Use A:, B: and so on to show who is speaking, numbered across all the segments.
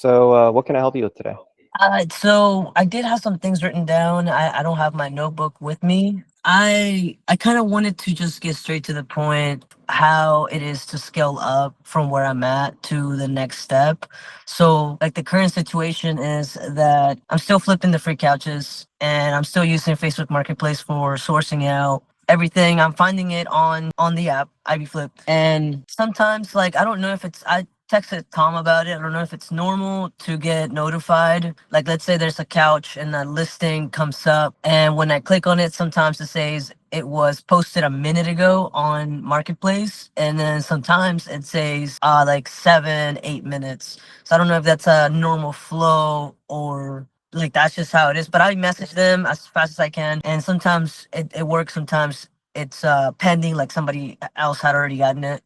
A: So, what can I help you with today?
B: So I did have some things written down. I don't have my notebook with me. I kind of wanted to just get straight to the point how it is to scale up from where I'm at to the next step. So like the current situation is that I'm still flipping the free couches and I'm still using Facebook Marketplace for sourcing out everything. I'm finding it on the app Ivy Flip, and sometimes like I don't know if it's I texted Tom about it. I don't know if it's normal to get notified. Like, let's say there's a couch and a listing comes up, and when I click on it, sometimes it says it was posted a minute ago on Marketplace, and then sometimes it says like 7, 8 minutes. So I don't know if that's a normal flow or like that's just how it is. But I message them as fast as I can, and sometimes it works. Sometimes it's pending, like somebody else had already gotten it.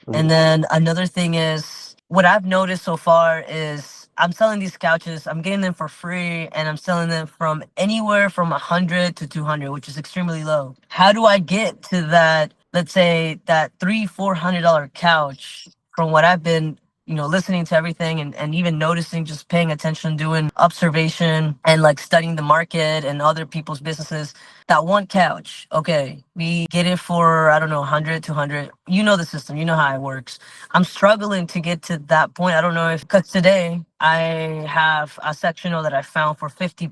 A: Mhm.
B: And then another thing is what I've noticed so far is I'm selling these couches, I'm getting them for free, and I'm selling them from anywhere from 100 to 200, which is extremely low. How do I get to that, let's say that $300-400 couch from what I've been, listening to everything and even noticing, just paying attention, doing observation and like studying the market and other people's businesses. That one couch, okay, we get it for, I don't know, 100, 200. You know the system, you know how it works. I'm struggling to get to that point. I don't know if, because today I have a sectional that I found for $50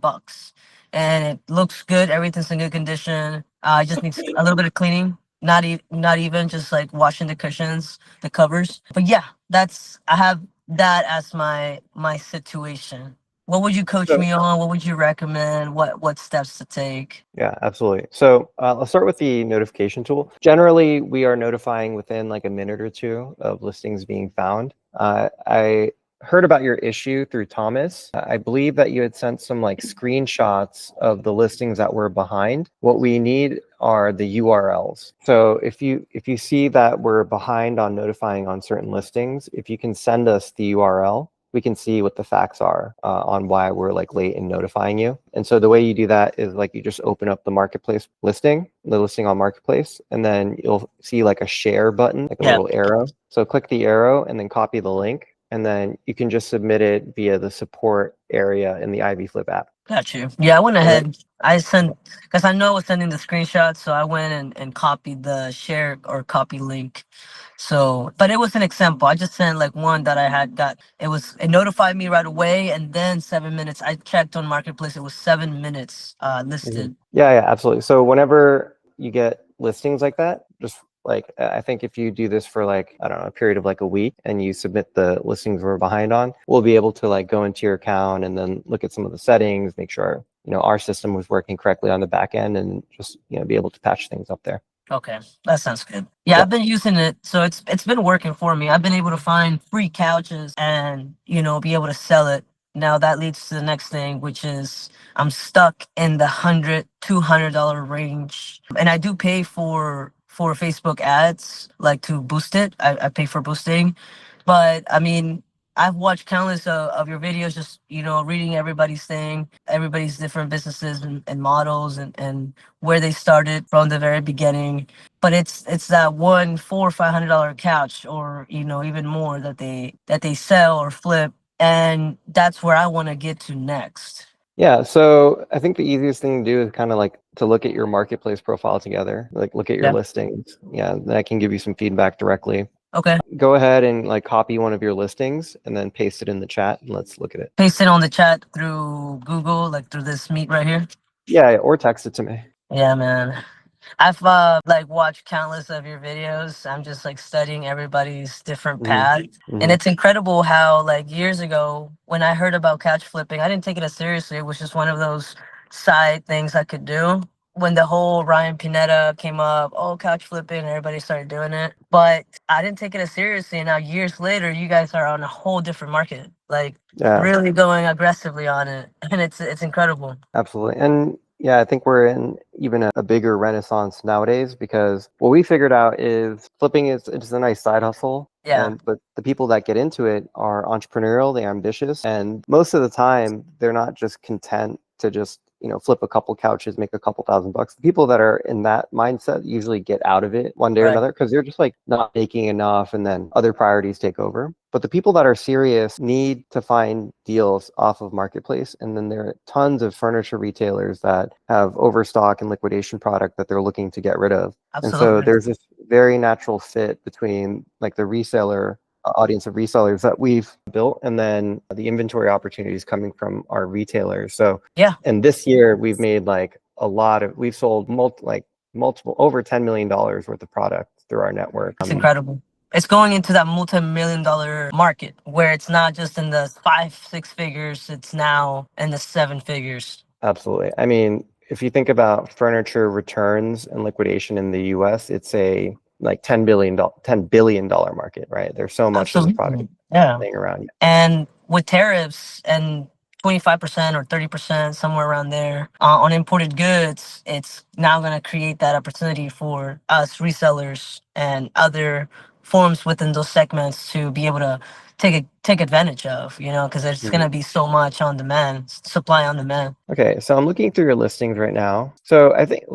B: and it looks good. Everything's in good condition. I just need a little bit of cleaning. Not even just like washing the cushions, the covers. But yeah, I have that as my situation. What would you coach
A: So,
B: me on? What would you recommend? What steps to take?
A: yeah, absolutely. So, let's start with the notification tool. Generally, we are notifying within like a minute or two of listings being found. I heard about your issue through Thomas. I believe that you had sent some like screenshots of the listings that were behind. What we need are the URLs. So if you see that we're behind on notifying on certain listings, if you can send us the URL, we can see what the facts are on why we're like late in notifying you. And so the way you do that is like you just open up the marketplace listing, the listing on marketplace, and then you'll see like a share button, like a
B: Yeah,
A: little arrow. So click the arrow and then copy the link, and then you can just submit it via the support area in the Ivy Flip app.
B: got you. Yeah, I went
A: All right.
B: ahead. I sent because I know I was sending the screenshots, so I went and copied the share or copy link. So, but it was an example. I just sent like one that I had got. It notified me right away, and then 7 minutes. I checked on Marketplace. It was 7 minutes
A: Mhm.
B: listed.
A: Yeah, yeah, absolutely. So whenever you get listings like that, just like I think if you do this for like, I don't know, a period of like a week and you submit the listings we're behind on, we'll be able to like go into your account and then look at some of the settings, make sure, our system was working correctly on the back end and just, be able to patch things up there.
B: Okay, that sounds good. Yeah,
A: Yeah.
B: I've been using it, so it's been working for me. I've been able to find free couches and be able to sell it. Now that leads to the next thing, which is I'm stuck in the $100-200 range, and I do pay for Facebook ads, like to boost it. I pay for boosting, but I mean, I've watched countless of your videos, just reading everybody's thing, everybody's different businesses and models and where they started from the very beginning. But it's that one $400-500 couch, or even more, that they sell or flip, and that's where I want to get to next.
A: Yeah, so I think the easiest thing to do is kind of like to look at your marketplace profile together, like look at your
B: Yeah.
A: listings. Yeah, then I can give you some feedback directly.
B: Okay.
A: Go ahead and like copy one of your listings and then paste it in the chat and let's look at it.
B: Paste it on the chat through Google, like through this meet right here.
A: Yeah, or text it to me.
B: Yeah, man. I've like watched countless of your videos. I'm just like studying everybody's different
A: Hmm.
B: path. And
A: Hmm.
B: it's incredible how like years ago when I heard about couch flipping, I didn't take it as seriously. It was just one of those side things I could do. When the whole Ryan Pinetta came up, oh, couch flipping, everybody started doing it. But I didn't take it as seriously. And now years later, you guys are on a whole different market, like
A: Yeah,
B: really going aggressively on it. And it's incredible.
A: absolutely. And yeah, I think we're in even a bigger renaissance nowadays because what we figured out is flipping is it's a nice side hustle.
B: Yeah.
A: But the people that get into it are entrepreneurial, they're ambitious, and most of the time they're not just content to just flip a couple couches, make a couple $1,000. The people that are in that mindset usually get out of it one day or
B: Right.
A: another because they're just like not making enough, and then other priorities take over. But the people that are serious need to find deals off of marketplace, and then there are tons of furniture retailers that have overstock and liquidation product that they're looking to get rid of. And so
B: Absolutely.
A: there's this very natural fit between like the reseller audience of resellers that we've built, and then the inventory opportunities coming from our retailers. So
B: Yeah.
A: and this year we've made like we've sold multiple over $10 million worth of product through our network.
B: It's incredible. It's going into that multi-million-dollar market where it's not just in the 5-6 figures, it's now in the 7 figures.
A: Absolutely. I mean, if you think about furniture returns and liquidation in the US, it's a like $10 billion market, right? There's so much of this product
B: Absolutely. Yeah.
A: laying around.
B: And with tariffs and 25% or 30%, somewhere around there, on imported goods, it's now going to create that opportunity for us resellers and other forms within those segments to be able to take advantage of, because there's going to be so much on demand, supply on demand.
A: Okay, so I'm looking through your listings right now. So I think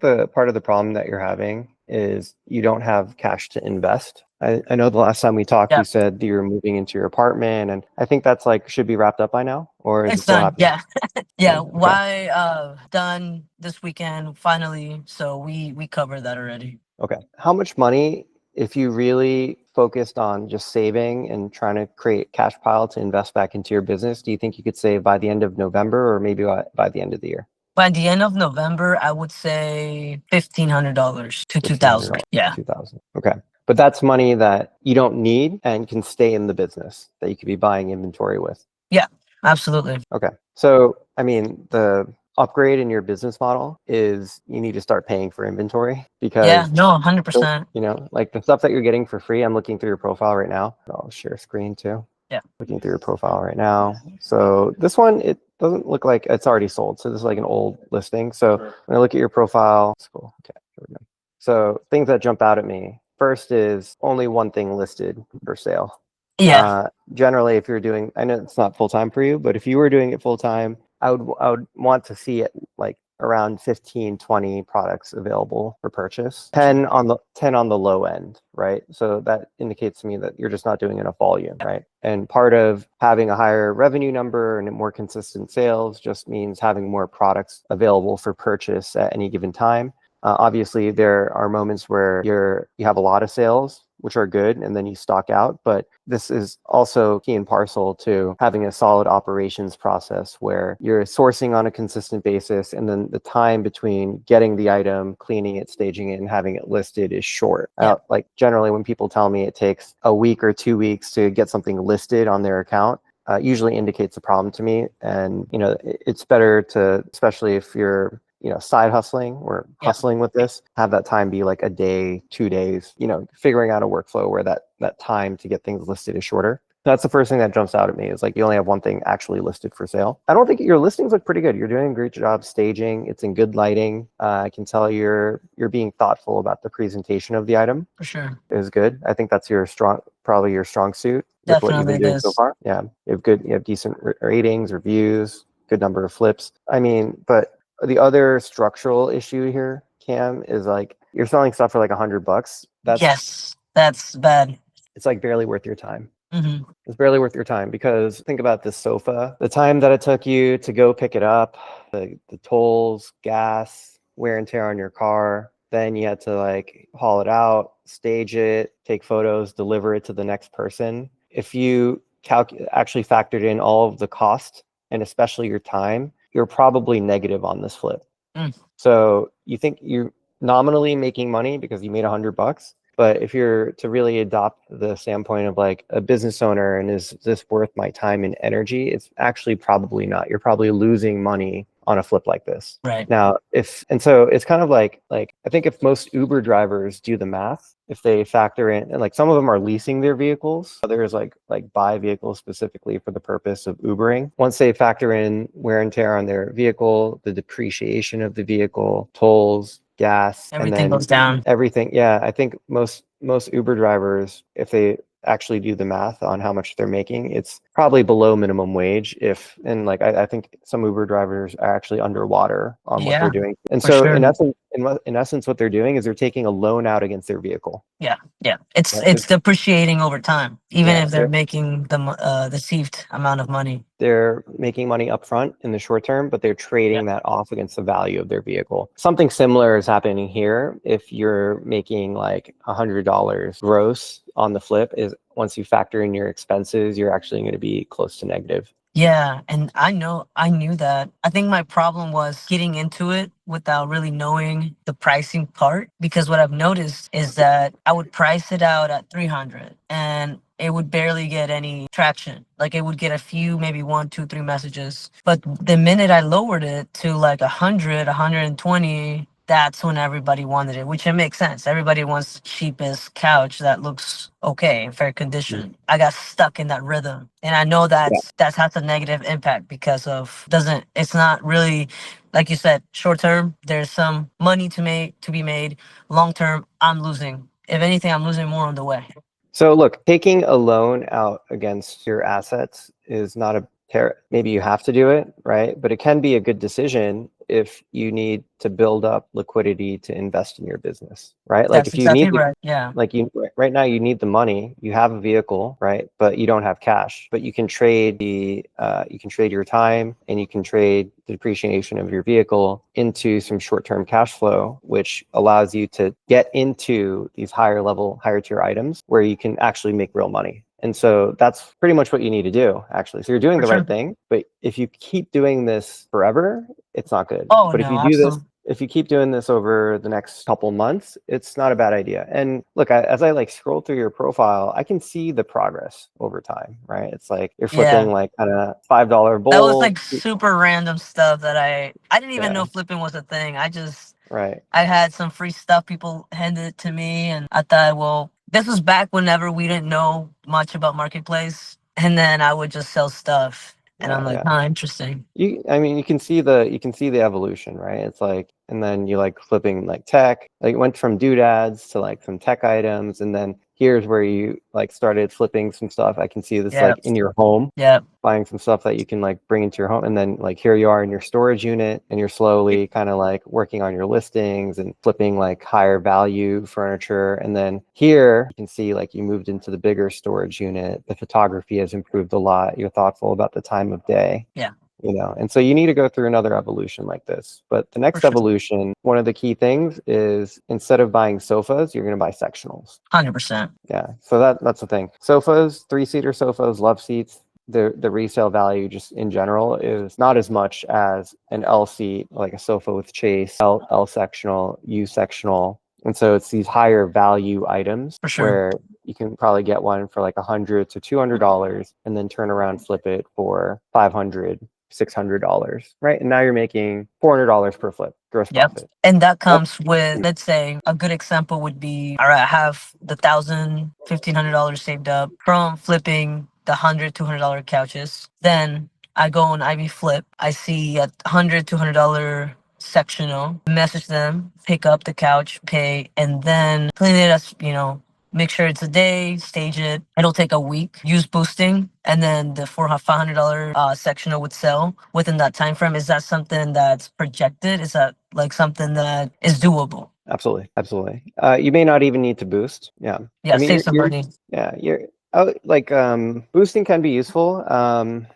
A: the part of the problem that you're having is you don't have cash to invest. I know the last time we talked,
B: Yeah.
A: you said you're moving into your apartment, and I think that's like should be wrapped up by now, or is it
B: It's
A: still
B: done.
A: happening?
B: Yeah. Yeah.
A: Okay.
B: Why done this weekend finally. So we covered that already.
A: Okay. How much money, if you really focused on just saving and trying to create cash pile to invest back into your business, do you think you could save by the end of November or maybe by the end of the year?
B: By the end of November, I would say $1,500 to $2,000. Yeah.
A: 2000. Okay. But that's money that you don't need and can stay in the business that you could be buying inventory with.
B: Yeah, absolutely.
A: Okay. So, I mean, the upgrade in your business model is you need to start paying for inventory
B: Yeah,
A: because,
B: no, 100%.
A: like the stuff that you're getting for free, I'm looking through your profile right now. I'll share screen too.
B: Yeah.
A: Looking through your profile right now. So this one, it doesn't look like it's already sold. So this is like an old listing. So when I look at your profile, it's cool. Okay. Here we go. So things that jump out at me. First is only one thing listed for sale.
B: Yeah,
A: Generally, if you're doing, I know it's not full time for you, but if you were doing it full time, I would want to see it like around 15, 20 products available for purchase. 10 on the low end, right? So that indicates to me that you're just not doing enough volume, right? And part of having a higher revenue number and more consistent sales just means having more products available for purchase at any given time. Obviously, there are moments where you have a lot of sales, which are good, and then you stock out. But this is also key and parcel to having a solid operations process where you're sourcing on a consistent basis, and then the time between getting the item, cleaning it, staging it, and having it listed is short. Like generally, when people tell me it takes a week or 2 weeks to get something listed on their account, usually indicates a problem to me. And it's better to, especially if you're side hustling or hustling with this, have that time be like a day, 2 days, figuring out a workflow where that time to get things listed is shorter. That's the first thing that jumps out at me is like you only have one thing actually listed for sale. I don't think your listings look pretty good. You're doing a great job staging. It's in good lighting. I can tell you're being thoughtful about the presentation of the item.
B: for sure.
A: Is good. I think that's probably your strong suit with what you've
B: Definitely
A: been
B: it
A: doing so
B: is.
A: far. Yeah, you have decent ratings, reviews, good number of flips. I mean, but the other structural issue here, Cam, is like you're selling stuff for like $100.
B: Yes, that's bad.
A: It's like barely worth your time.
B: Hmm.
A: It's barely worth your time because think about this sofa, the time that it took you to go pick it up, the tolls, gas, wear and tear on your car. Then you had to like haul it out, stage it, take photos, deliver it to the next person. If you actually factored in all of the cost and especially your time, you're probably negative on this flip. So you think you're nominally making money because you made $100, but if you're to really adopt the standpoint of like a business owner and is this worth my time and energy, it's actually probably not. You're probably losing money on a flip like this.
B: Right.
A: Now, so it's kind of like I think if most Uber drivers do the math, if they factor in, and like some of them are leasing their vehicles, others like buy vehicles specifically for the purpose of Ubering. Once they factor in wear and tear on their vehicle, the depreciation of the vehicle, tolls, gas,
B: Everything
A: and then
B: goes down.
A: everything. Yeah, I think most Uber drivers, if they actually do the math on how much they're making, it's probably below minimum wage and like I think some Uber drivers are actually underwater on what they're
B: Yeah,
A: doing. And
B: for
A: so
B: sure.
A: in essence, what they're doing is they're taking a loan out against their vehicle.
B: Yeah, yeah. It's
A: Right?
B: it's depreciating over time, even
A: Yeah,
B: if they're making the deceived amount of money.
A: they're making money up front in the short term, but they're
B: Yeah.
A: trading that off against the value of their vehicle. Something similar is happening here. If you're making like $100 gross on the flip, is once you factor in your expenses, you're actually going to be close to negative.
B: Yeah, and I knew that. I think my problem was getting into it without really knowing the pricing part, because what I've noticed is that I would price it out at 300 and it would barely get any traction. Like it would get a few, maybe one, two, three messages. But the minute I lowered it to like 100, 120, that's when everybody wanted it, which it makes sense. Everybody wants the cheapest couch that looks okay in fair condition. I got stuck in that rhythm, and I know
A: Yeah.
B: that's has a negative impact because of doesn't it's not really like you said short term. There's some money to be made. Long term, I'm losing. If anything, I'm losing more on the way.
A: So look, taking a loan out against your assets is not maybe you have to do it, right? But it can be a good decision if you need to build up liquidity to invest in your business, right? Like
B: That's
A: if you need
B: exactly right. Yeah,
A: like right now you need the money, you have a vehicle, right? But you don't have cash, but you can trade you can trade your time and you can trade the depreciation of your vehicle into some short-term cash flow, which allows you to get into these higher tier items where you can actually make real money. And so that's pretty much what you need to do, actually. So you're doing
B: for
A: the right
B: sure.
A: thing, but if you keep doing this forever, it's not good.
B: Oh
A: But
B: no, absolutely.
A: if you keep doing this over the next couple months, it's not a bad idea. And look, as I like scroll through your profile, I can see the progress over time, right? It's like you're
B: Yeah.
A: flipping like kind of $5
B: That was
A: bowl.
B: like super random stuff that I didn't even
A: Yeah,
B: know flipping was a thing.
A: right.
B: I had some free stuff people handed it to me, and I thought, well, this was back whenever we didn't know much about marketplace, and then I would just sell stuff, and
A: Yeah,
B: I'm like,
A: yeah.
B: huh, interesting.
A: I mean, you can see the evolution, right? It's like, and then you like flipping like tech, like it went from doodads to like some tech items, and then here's where you like started flipping some stuff. I can see this
B: Yeah,
A: like in your home,
B: yeah,
A: buying some stuff that you can like bring into your home, and then like here you are in your storage unit, and you're slowly kind of like working on your listings and flipping like higher value furniture, and then here you can see like you moved into the bigger storage unit. The photography has improved a lot. You're thoughtful about the time of day.
B: yeah,
A: And so you need to go through another evolution like this. But the
B: for
A: next
B: sure,
A: evolution, one of the key things is instead of buying sofas, you're going to buy sectionals.
B: 100%.
A: Yeah, so that's the thing. Sofas, three-seater sofas, love seats. The resale value just in general is not as much as an L seat, like a sofa with chase, L sectional, U sectional. And so it's these higher value items
B: For sure.
A: where you can probably get one for like $100 to $200 and then turn around, flip it for $500, $600, right? And now you're making $400 per flip, gross
B: Yep.
A: profit.
B: And that
A: That's
B: comes with, let's say, a good example would be, all right, I have the $1,000, $1,500 saved up from flipping the $100, $200 couches. Then I go on Ivy Flip. I see a $100, $200 sectional, message them, pick up the couch, pay, and then clean it as, make sure it's a day, stage it. It'll take a week. Use boosting, and then the $400, $500 sectional would sell within that time frame. Is that something that's projected? Is that like something that is doable?
A: absolutely, absolutely. You may not even need to boost. Yeah.
B: Yeah,
A: I mean,
B: save some money.
A: you're like boosting can be useful,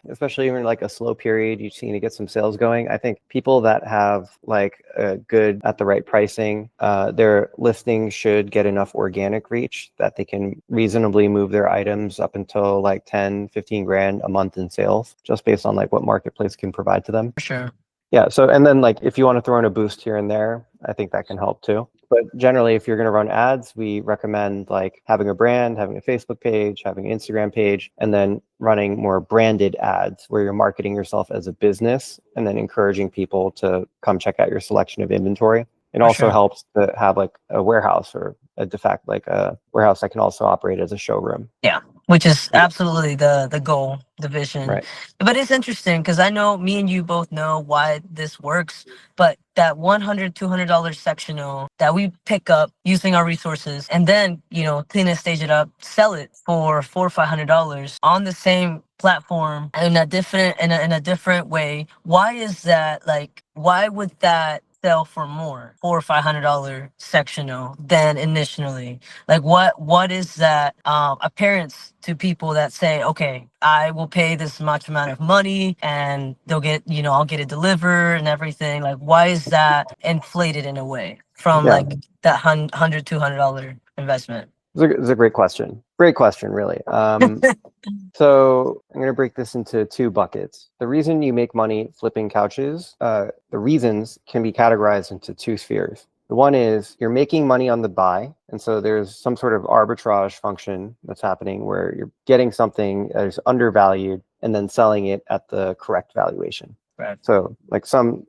A: especially in like a slow period. You just need to get some sales going. I think people that have like a good at the right pricing, their listing should get enough organic reach that they can reasonably move their items up until like 10, 15 grand a month in sales, just based on like what marketplace can provide to them.
B: For sure.
A: Yeah. So, and then like if you want to throw in a boost here and there, I think that can help too. But generally, if you're going to run ads, we recommend like having a brand, having a Facebook page, having an Instagram page, and then running more branded ads where you're marketing yourself as a business and then encouraging people to come check out your selection of inventory. It
B: For
A: also
B: sure.
A: helps to have like a warehouse or a de facto like a warehouse that can also operate as a showroom.
B: Yeah. which is absolutely the goal, the vision.
A: Right.
B: But it's interesting because I know me and you both know why this works. But that $100, $200 sectional that we pick up using our resources, and then clean and stage it up, sell it for $400 or $500 on the same platform in a different way. Why is that? Like, why would that sell for more, $400 or $500 sectional than initially? Like, what is that appearance to people that say, okay, I will pay this much amount of money and they'll get, I'll get it delivered and everything. Like, why is that inflated in a way from
A: Yeah.
B: like that $100, $200 investment?
A: It's a great question. Great question, really. So I'm going to break this into two buckets. The reason you make money flipping couches, the reasons can be categorized into two spheres. The one is you're making money on the buy. And so there's some sort of arbitrage function that's happening where you're getting something that is undervalued and then selling it at the correct valuation.
B: Right.
A: So like some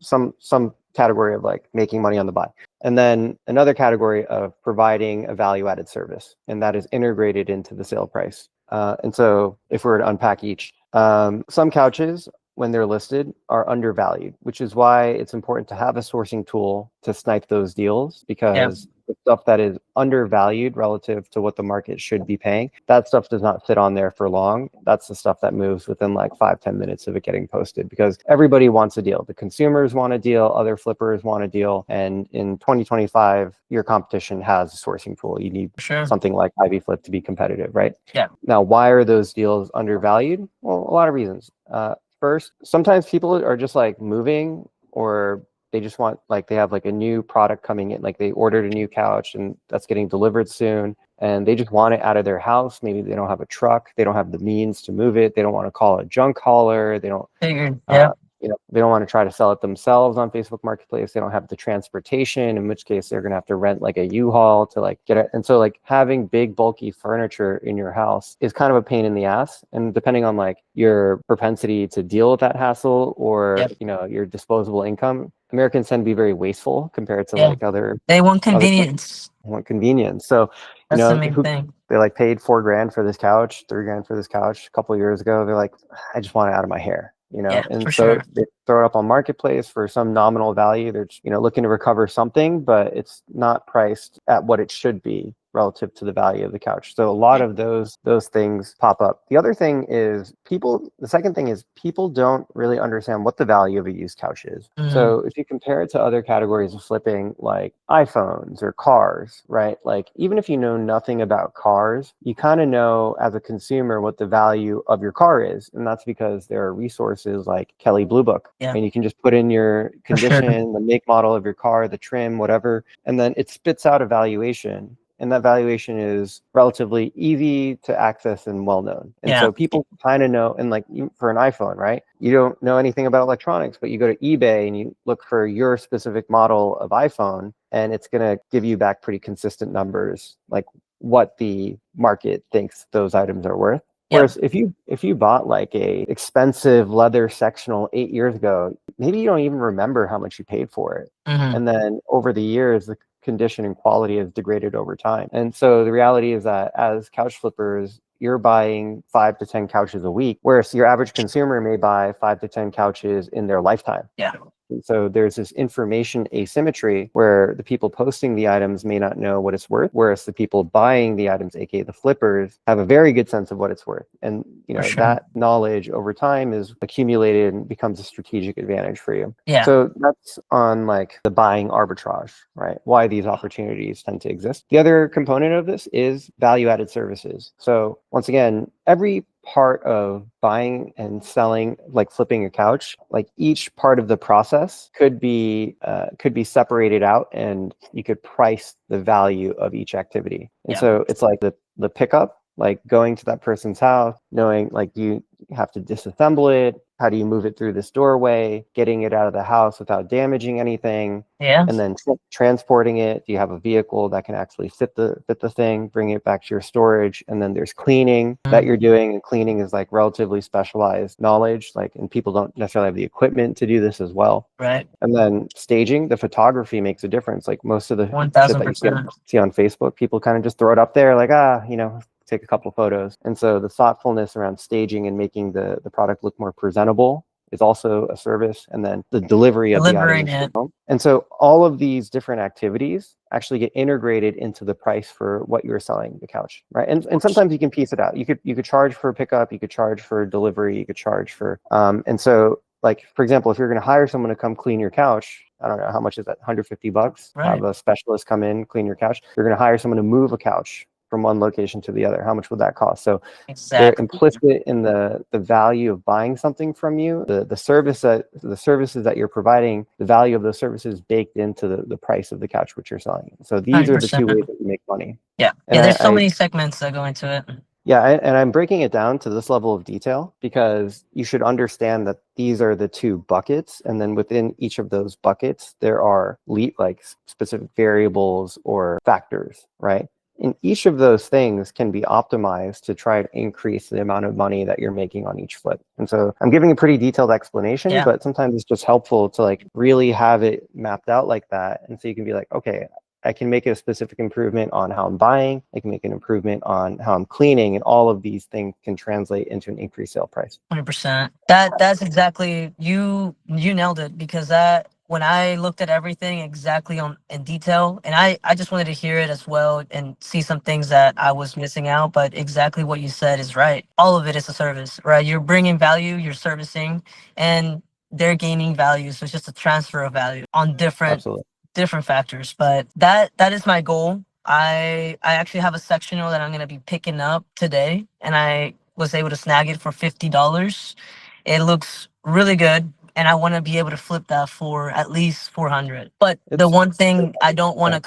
A: category of like making money on the buy. And then another category of providing a value-added service, and that is integrated into the sale price. And so if we were to unpack each, some couches, when they're listed, are undervalued, which is why it's important to have a sourcing tool to snipe those deals, because the stuff that is undervalued relative to what the market should be paying, that stuff does not sit on there for long. That's the stuff that moves within like 5-10 minutes of it getting posted, because everybody wants a deal. The consumers want a deal, other flippers want a deal. And in 2025, your competition has a sourcing tool. You need something like Ivy Flip to be competitive, right?
B: Yeah.
A: Now, why are those deals undervalued? Well, a lot of reasons. First, sometimes people are just like moving, or they just want, like, they have like a new product coming in, like they ordered a new couch and that's getting delivered soon, and they just want it out of their house. Maybe they don't have a truck, they don't have the means to move it, they don't want to call a junk hauler, they don't they don't want to try to sell it themselves on Facebook Marketplace. They don't have the transportation, in which case they're going to have to rent like a U-Haul to like get it. And so like having big bulky furniture in your house is kind of a pain in the ass. And depending on like your propensity to deal with that hassle, or your disposable income, Americans tend to be very wasteful compared to like other.
B: They want convenience.
A: Want convenience. So
B: that's the main thing.
A: They like paid $4,000 for this couch, $3,000 for this couch a couple of years ago. They're like, I just want it out of my hair. And so they throw it up on Marketplace for some nominal value. They're looking to recover something, but it's not priced at what it should be relative to the value of the couch. So a lot of those things pop up. The other thing is the second thing is people don't really understand what the value of a used couch is. So if you compare it to other categories of flipping, like iPhones or cars, right? Like even if you know nothing about cars, you kind of know as a consumer what the value of your car is. And that's because there are resources like Kelley Blue Book. And you can just put in your condition, the make, model of your car, the trim, whatever, and then it spits out a valuation. And that valuation is relatively easy to access and well-known. And so people kind of know, and like for an iPhone, right? You don't know anything about electronics, but you go to eBay and you look for your specific model of iPhone, and it's going to give you back pretty consistent numbers, like what the market thinks those items are worth. Whereas if you bought like a expensive leather sectional 8 years ago, maybe you don't even remember how much you paid for it. And then over the years, the condition and quality has degraded over time. And so the reality is that as couch flippers, you're buying 5 to 10 couches a week, whereas your average consumer may buy 5 to 10 couches in their lifetime. And so there's this information asymmetry where the people posting the items may not know what it's worth, whereas the people buying the items, aka the flippers, have a very good sense of what it's worth. And that knowledge over time is accumulated and becomes a strategic advantage for you. So that's on like the buying arbitrage, right? Why these opportunities tend to exist. The other component of this is value-added services. So once again, every part of buying and selling, like flipping a couch, like each part of the process could be separated out, and you could price the value of each activity. And so it's like the pickup, like going to that person's house, knowing like you have to disassemble it. How do you move it through this doorway, getting it out of the house without damaging anything? And then transporting it. Do you have a vehicle that can actually fit the thing, bring it back to your storage? And then there's cleaning that you're doing. And cleaning is like relatively specialized knowledge, like, and people don't necessarily have the equipment to do this as well.
B: Right.
A: And then staging, the photography makes a difference. Like most of the shit that you see on Facebook, people kind of just throw it up there like, take a couple photos. And so the thoughtfulness around staging and making the product look more presentable is also a service, and then the delivery of the item
B: Delivering
A: into your
B: it.
A: home. And so all of these different activities actually get integrated into the price for what you're selling the couch, right? And sometimes you can piece it out. You could charge for pickup, you could charge for delivery, you could charge for and so like for example, if you're going to hire someone to come clean your couch, I don't know how much is that, $150,
B: Right.
A: have a specialist come in, clean your couch. You're going to hire someone to move a couch from one location to the other. How much would that cost? So they're
B: Exactly.
A: implicit in the value of buying something from you. The services that you're providing, the value of those services baked into the price of the couch which you're selling. So these are the
B: 100%.
A: two ways that you make money.
B: Yeah.
A: And
B: Yeah. There's so
A: I
B: many segments that go into it.
A: yeah, and I'm breaking it down to this level of detail because you should understand that these are the two buckets, and then within each of those buckets, there are like specific variables or factors, right? And each of those things can be optimized to try to increase the amount of money that you're making on each flip. And so I'm giving a pretty detailed explanation,
B: Yeah.
A: but sometimes it's just helpful to like really have it mapped out like that. And so you can be like, okay, I can make a specific improvement on how I'm buying. I can make an improvement on how I'm cleaning, and all of these things can translate into an increased sale price.
B: 100%. That's exactly, you nailed it, because that, when I looked at everything exactly in detail, and I just wanted to hear it as well and see some things that I was missing out, but exactly what you said is right. All of it is a service, right? You're bringing value, you're servicing, and they're gaining value. So it's just a transfer of value on
A: Absolutely.
B: different factors. But that is my goal. I actually have a sectional that I'm gonna be picking up today, and I was able to snag it for $50. It looks really good, and I want to be able to flip that for at least 400. But the
A: It's
B: one thing I don't want to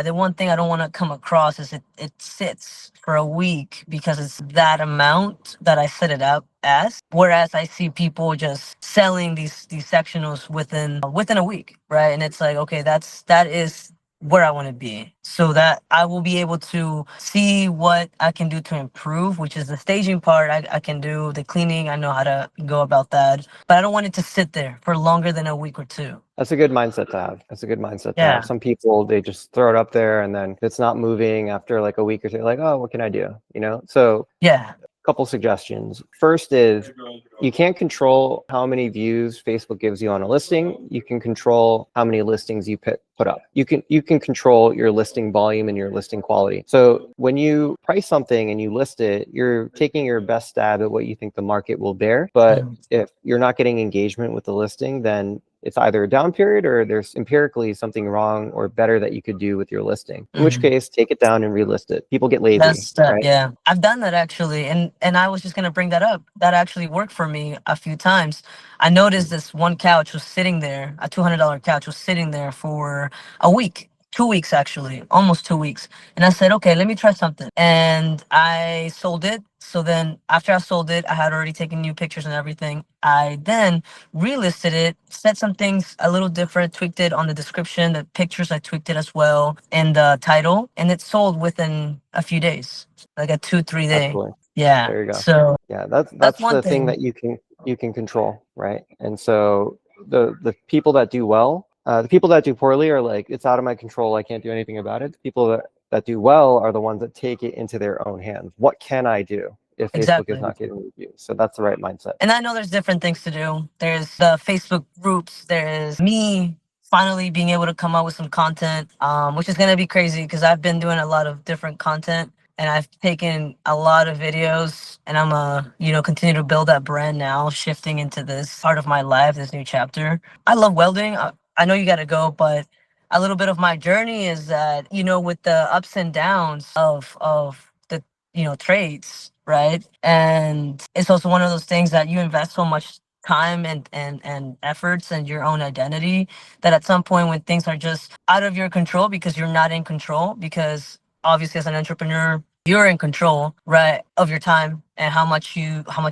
B: the one thing I don't want to come across is it sits for a week because it's that amount that I set it up as. Whereas I see people just selling these sectionals within a week, right? And it's like, okay, that is where I want to be, so that I will be able to see what I can do to improve, which is the staging part. I can do the cleaning. I know how to go about that, but I don't want it to sit there for longer than a week or two.
A: That's a good mindset to have. That's a good mindset to
B: Yeah.
A: have. Some people, they just throw it up there, and then if it's not moving after like a week or two, like, oh, what can I do? So
B: Yeah.
A: couple suggestions. First is you can't control how many views Facebook gives you on a listing. You can control how many listings you put up. You can control your listing volume and your listing quality. So when you price something and you list it, you're taking your best stab at what you think the market will bear. But if you're not getting engagement with the listing, then it's either a down period or there's empirically something wrong or better that you could do with your listing. In which case, take it down and relist it. People get lazy, right?
B: Yeah. I've done that actually, and I was just gonna bring that up. That actually worked for me a few times. I noticed this one couch was sitting there, a $200 couch was sitting there for a week. 2 weeks actually, almost 2 weeks. And I said, okay, let me try something. And I sold it. So then after I sold it, I had already taken new pictures and everything. I then relisted it, said some things a little different, tweaked it on the description, the pictures I tweaked it as well, and the title, and it sold within a few days, like a 2-3 day.
A: Absolutely.
B: Yeah.
A: There you go.
B: So
A: Yeah,
B: that's
A: that's
B: one
A: the thing
B: thing.
A: that you can control, right? And so the people that do well, the people that do poorly are like, it's out of my control, I can't do anything about it. The people that do well are the ones that take it into their own hands. What can I do if Facebook is
B: Exactly.
A: not getting reviews? So that's the right mindset.
B: And I know there's different things to do. There's the Facebook groups. There's me finally being able to come up with some content, which is gonna be crazy because I've been doing a lot of different content, and I've taken a lot of videos, and I'm continue to build that brand now, shifting into this part of my life, this new chapter. I love welding. I know you got to go, but a little bit of my journey is that, with the ups and downs of the trades, right? And it's also one of those things that you invest so much time and efforts and your own identity, that at some point when things are just out of your control, because you're not in control, because obviously as an entrepreneur you're in control, right, of your time and how much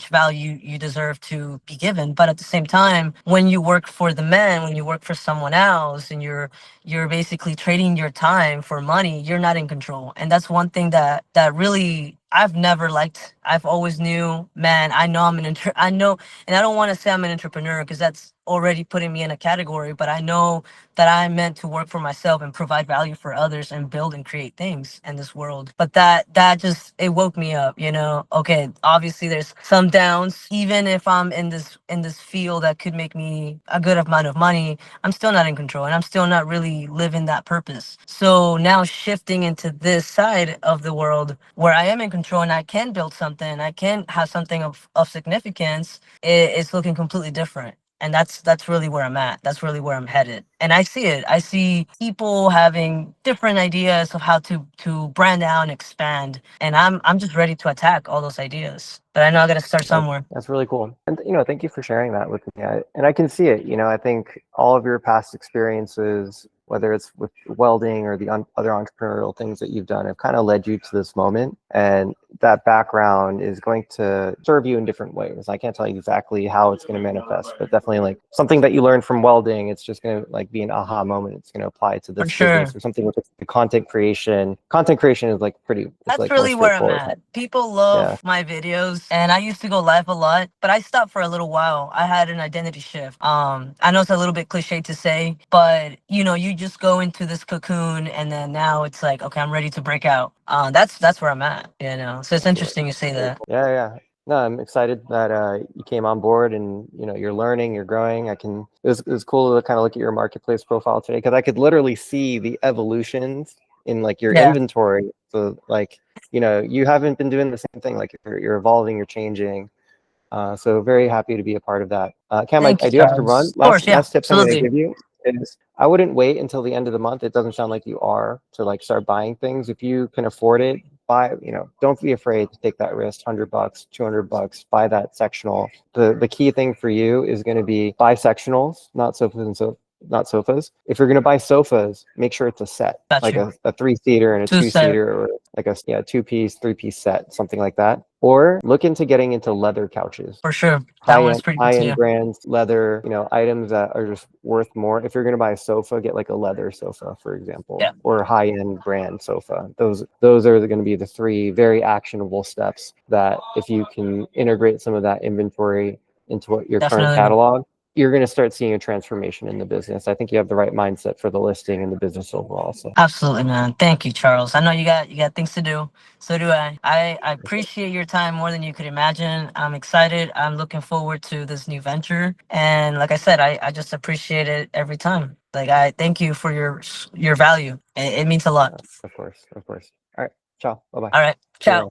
B: value you deserve to be given. But at the same time, when you work for the man, when you work for someone else, and you're basically trading your time for money, you're not in control. And that's one thing that really I've never liked. I've always knew, man, I know I'm an I know, and I don't want to say I'm an entrepreneur because already putting me in a category, but I know that I'm meant to work for myself and provide value for others and build and create things in this world. But that just, it woke me up, you know. Okay, obviously there's some downs. Even if I'm in this field that could make me a good amount of money, I'm still not in control and I'm still not really living that purpose. So now shifting into this side of the world where I am in control and I can build something, I can have something of significance, it's looking completely different. And that's really where I'm at. That's really where I'm headed. And I see it. I see people having different ideas of how to brand out and expand. And I'm just ready to attack all those ideas. But I know I gotta start somewhere.
A: That's really cool. And, thank you for sharing that with me. And I can see it. I think all of your past experiences, whether it's with welding or the other entrepreneurial things that you've done, have kind of led you to this moment. And that background is going to serve you in different ways. I can't tell you exactly how it's going to manifest, but definitely like something that you learned from welding, it's just going to like be an aha moment. It's going to apply to
B: For
A: this
B: sure.
A: business, or something with the content creation. Content creation is like pretty, it's
B: That's
A: like more
B: really where I'm
A: straightforward.
B: at. People love my videos, and I used to go live a lot, but I stopped for a little while. I had an identity shift. I know it's a little bit cliche to say, but you just go into this cocoon, and then now it's like, okay, I'm ready to break out. That's where I'm at. So it's interesting you say that.
A: Yeah, yeah. No, I'm excited that you came on board, and you're learning, you're growing. It was cool to kind of look at your marketplace profile today, because I could literally see the evolutions in like your
B: Yeah.
A: inventory. So like you haven't been doing the same thing. Like you're evolving, you're changing. So very happy to be a part of that. Cam, I
B: Thank you,
A: do have to run.
B: Charles. Of course, yeah,
A: Last tips I'm going to
B: absolutely.
A: give you is I wouldn't wait until the end of the month. It doesn't sound like you are, to like start buying things. If you can afford it, buy. Don't be afraid to take that risk. $100, $200, buy that sectional. The key thing for you is going to be buy sectionals, not sofas. If you're going to buy sofas, make sure it's a set,
B: Got
A: like
B: you.
A: a 3-seater and a
B: Two set.
A: 2-seater, or like a 2-piece, 3-piece set, something like that. Or look into getting into leather couches.
B: For sure. That one's pretty good
A: High-end
B: too.
A: brands, leather, items that are just worth more. If you're going to buy a sofa, get like a leather sofa, for example,
B: Yeah.
A: or a high-end brand sofa. Those are going to be the 3 very actionable steps that if you can integrate some of that inventory into your current
B: Definitely.
A: catalog, you're going to start seeing a transformation in the business. I think you have the right mindset for the listing and the business overall. So
B: Absolutely, man. Thank you, Charles. I know you got things to do. So do I. I appreciate your time more than you could imagine. I'm excited. I'm looking forward to this new venture. And like I said, I just appreciate it every time. Like, I thank you for your value. It means a lot.
A: of course. All right. Ciao. Bye-bye.
B: All right.
A: See you
B: Ciao.
A: around.